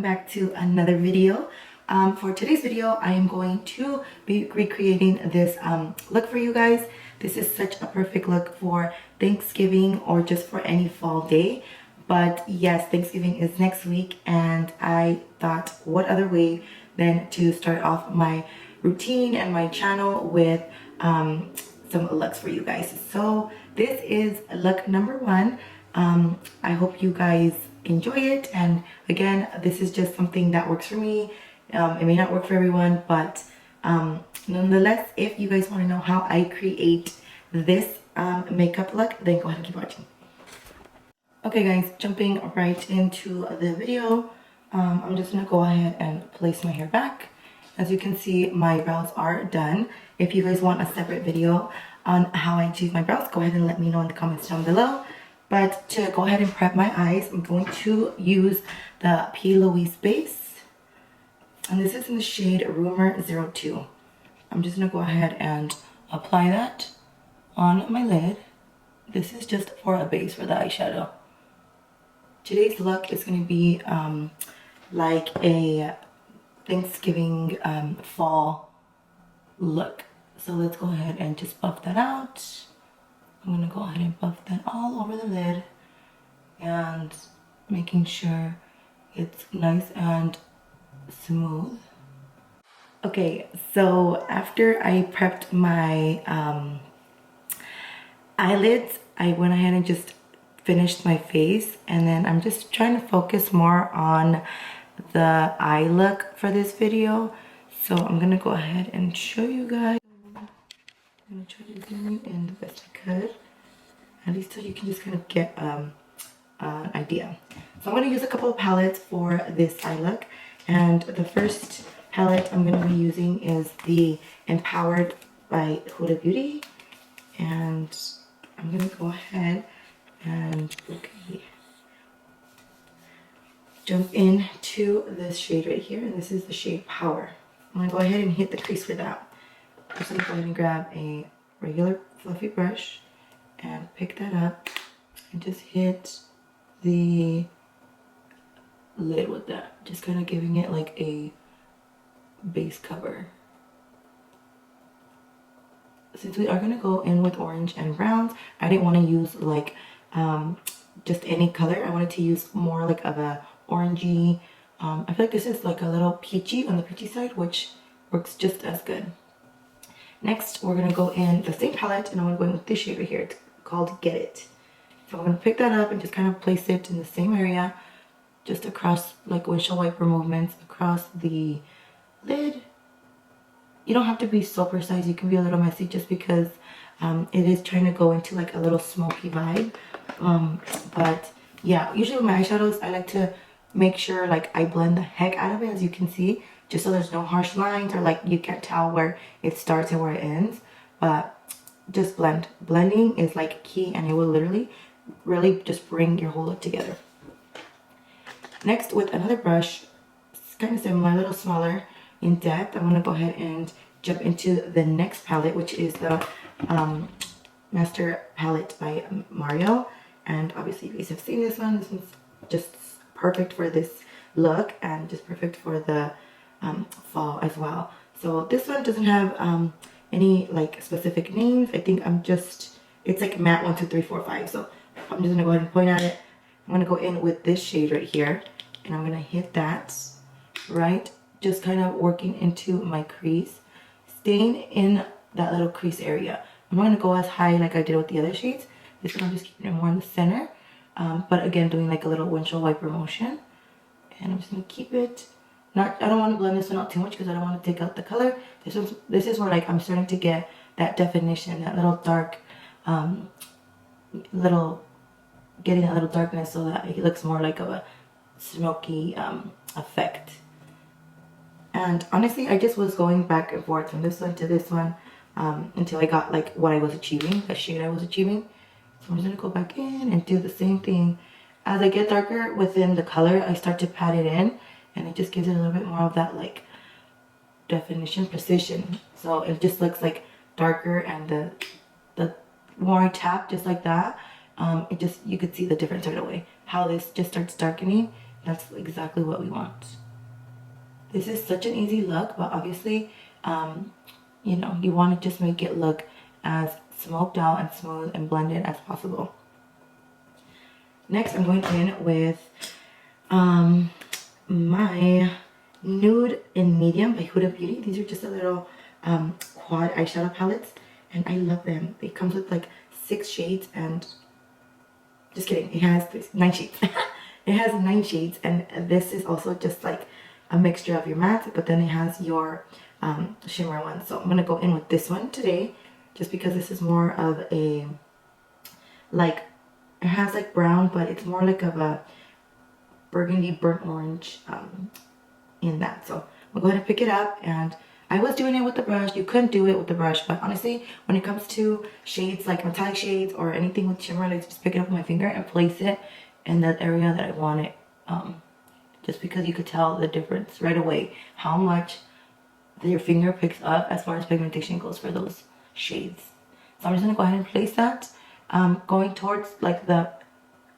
back to another video. For today's video, I am going to be recreating this look for you guys. This is such a perfect look for Thanksgiving or just for any fall day. But yes, Thanksgiving is next week, and I thought what other way than to start off my routine and my channel with some looks for you guys. So this is look number one. I hope you guys enjoy it, and again, this is just something that works for me. It may not work for everyone, but nonetheless, if you guys want to know how I create this makeup look, then go ahead and keep watching. Okay guys, jumping right into the video, I'm just gonna go ahead and place my hair back. As you can see, my brows are done. If you guys want a separate video on how I achieve my brows, go ahead and let me know in the comments down below. But to go ahead and prep my eyes, I'm going to use the P. Louise base. And this is in the shade Rumor 02. I'm just going to go ahead and apply that on my lid. This is just for a base for the eyeshadow. Today's look is going to be like a Thanksgiving fall look. So let's go ahead and just buff that out. I'm going to go ahead and buff that all over the lid and making sure it's nice and smooth. Okay, so after I prepped my eyelids, I went ahead and just finished my face, and then I'm just trying to focus more on the eye look for this video. So I'm going to go ahead and show you guys. I'm going to try to zoom you in the best I could, at least so you can just kind of get an idea. So I'm going to use a couple of palettes for this eye look, and the first palette I'm going to be using is the Empowered by Huda Beauty, and I'm going to go ahead and jump into this shade right here, and this is the shade Power. I'm going to go ahead and hit the crease for that. I'm just going to go ahead and grab a regular fluffy brush and pick that up and just hit the lid with that. Just kind of giving it like a base cover. Since we are going to go in with orange and browns, I didn't want to use like just any color. I wanted to use more like of a orangey. I feel like this is like a little peachy on the peachy side, which works just as good. Next, we're going to go in the same palette, and I'm going to go in with this shade right here. It's called Get It. So I'm going to pick that up and just kind of place it in the same area, just across like windshield wiper movements across the lid. You don't have to be so precise. You can be a little messy just because it is trying to go into like a little smoky vibe. But yeah, usually with my eyeshadows, I like to make sure like I blend the heck out of it, as you can see, just so there's no harsh lines or like you can't tell where it starts and where it ends. But just blend. Blending is like key, and it will literally really just bring your whole look together. Next, with another brush, it's kind of similar, a little smaller in depth, I'm going to go ahead and jump into the next palette, which is the Master Palette by Mario. And obviously you guys have seen this one. This one's just perfect for this look and just perfect for the fall as well. So this one doesn't have any like specific names. I think it's like matte 1, 2, 3, 4, 5. So I'm just gonna go ahead and point at it. I'm gonna go in with this shade right here, and I'm gonna hit that right, just kind of working into my crease, staying in that little crease area. I'm not gonna go as high like I did with the other shades. This one I'm just keeping it more in the center, but again doing like a little windshield wiper motion. And I'm just gonna keep it. I don't want to blend this one out too much because I don't want to take out the color. This is where like I'm starting to get that definition, that little dark, getting that little darkness so that it looks more like of a smoky effect. And honestly, I just was going back and forth from this one to this one until I got like what I was achieving, the shade I was achieving. So I'm just gonna go back in and do the same thing. As I get darker within the color, I start to pat it in, and it just gives it a little bit more of that like definition, precision. So it just looks like darker, and the more I tap just like that, you could see the difference right away. How this just starts darkening That's exactly what we want. This is such an easy look, but obviously, you know, you want to just make it look as smoked out and smooth and blended as possible. Next, I'm going in with my Nude in Medium by Huda Beauty. These are just a little quad eyeshadow palettes, and I love them. It comes with like 6 shades, and just kidding, it has 9 shades. It has 9 shades, and this is also just like a mixture of your matte, but then it has your shimmer one. So I'm gonna go in with this one today, just because this is more of a, like, it has like brown, but it's more like of a burgundy burnt orange in that. So I'm going to pick it up, and I was doing it with the brush. You couldn't do it with the brush, but honestly, when it comes to shades like metallic shades or anything with shimmer, I just pick it up with my finger and place it in that area that I want it, just because you could tell the difference right away how much your finger picks up as far as pigmentation goes for those shades. So I'm just gonna go ahead and place that, going towards like the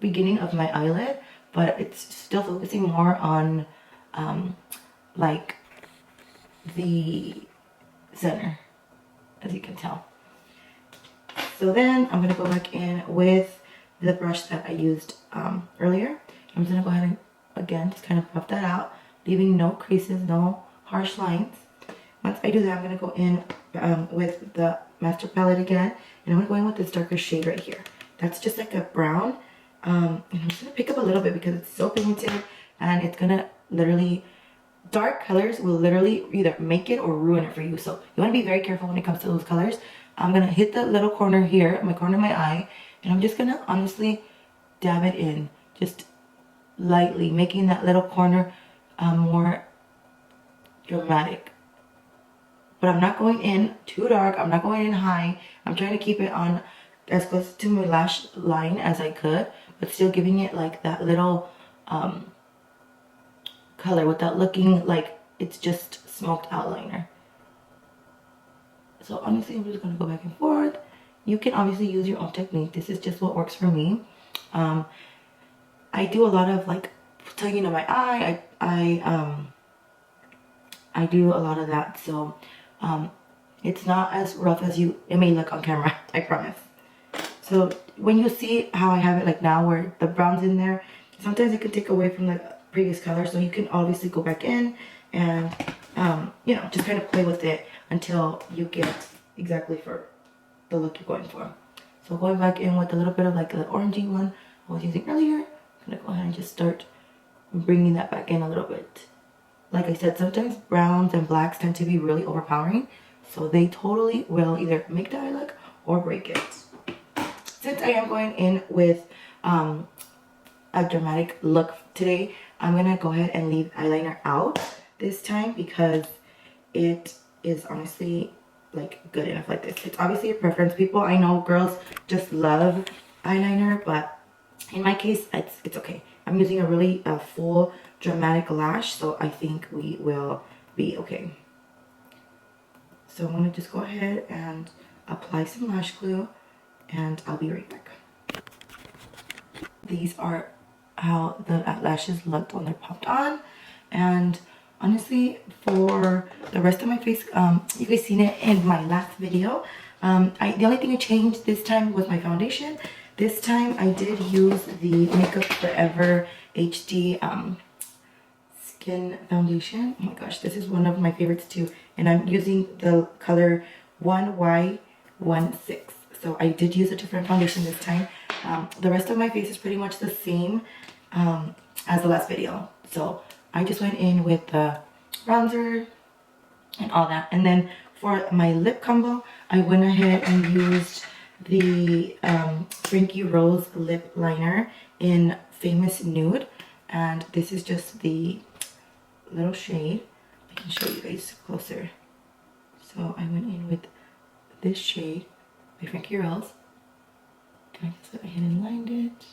beginning of my eyelid, but it's still focusing more on like the center, as you can tell. So then I'm gonna go back in with the brush that I used earlier. I'm just gonna go ahead and again just kind of buff that out, leaving no creases, no harsh lines. Once I do that, I'm gonna go in with the master palette again, and I'm gonna go in with this darker shade right here. That's just like a brown. And I'm just gonna pick up a little bit because it's so pigmented, and it's gonna literally, dark colors will literally either make it or ruin it for you. So you want to be very careful when it comes to those colors. I'm gonna hit the little corner here, my corner of my eye, and I'm just gonna honestly dab it in, just lightly, making that little corner more dramatic. But I'm not going in too dark, I'm not going in high. I'm trying to keep it on as close to my lash line as I could, but still giving it like that little color without looking like it's just smoked outliner. So honestly, I'm just going to go back and forth. You can obviously use your own technique. This is just what works for me. I do a lot of like tugging on my eye. I do a lot of that. So it's not as rough as it may look on camera, I promise. So when you see how I have it like now, where the brown's in there, sometimes it can take away from the previous color. So you can obviously go back in and you know, just kind of play with it until you get exactly for the look you're going for. So going back in with a little bit of like the orangey one I was using earlier, I'm gonna go ahead and just start bringing that back in a little bit. Like I said, sometimes browns and blacks tend to be really overpowering, so they totally will either make the eye look or break it. Since I am going in with a dramatic look today, I'm gonna go ahead and leave eyeliner out this time because it is honestly like good enough like this. It's obviously a preference, people. I know girls just love eyeliner, but in my case, it's okay. I'm using a really full dramatic lash, so I think we will be okay. So I'm gonna just go ahead and apply some lash glue, and I'll be right back. These are how the lashes looked when they're popped on, and honestly, for the rest of my face, you guys seen it in my last video. The only thing I changed this time was my foundation. This time I did use the Makeup Forever HD Skin Foundation. Oh my gosh, this is one of my favorites too, and I'm using the color 1Y16. So I did use a different foundation this time. The rest of my face is pretty much the same as the last video. So I just went in with the bronzer and all that. And then for my lip combo, I went ahead and used the Frankie Rose lip liner in Famous Nude. And this is just the little shade. I can show you guys closer. So I went in with this shade by Frankie Rose. And I just went ahead and lined it.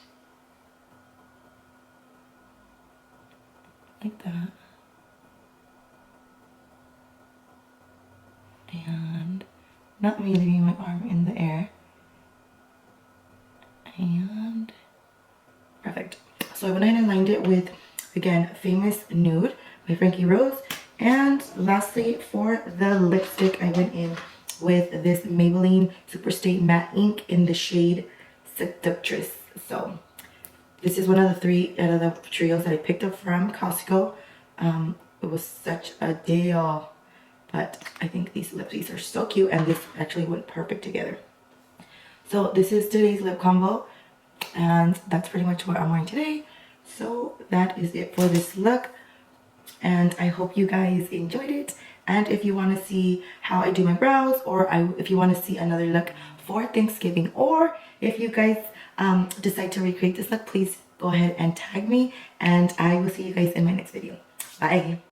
Like that. And not me leaving my arm in the air. And perfect. So I went ahead and lined it with again, Famous Nude by Frankie Rose. And lastly, for the lipstick, I went in with this Maybelline Superstay Matte Ink in the shade Seductress. So this is one of the 3 out of the trios that I picked up from Costco. It was such a deal, but I think these lipsticks are so cute, and this actually went perfect together. So this is today's lip combo, and that's pretty much what I'm wearing today. So that is it for this look, and I hope you guys enjoyed it. And if you want to see how I do my brows, or if you want to see another look for Thanksgiving, or if you guys decide to recreate this look, please go ahead and tag me, and I will see you guys in my next video. Bye.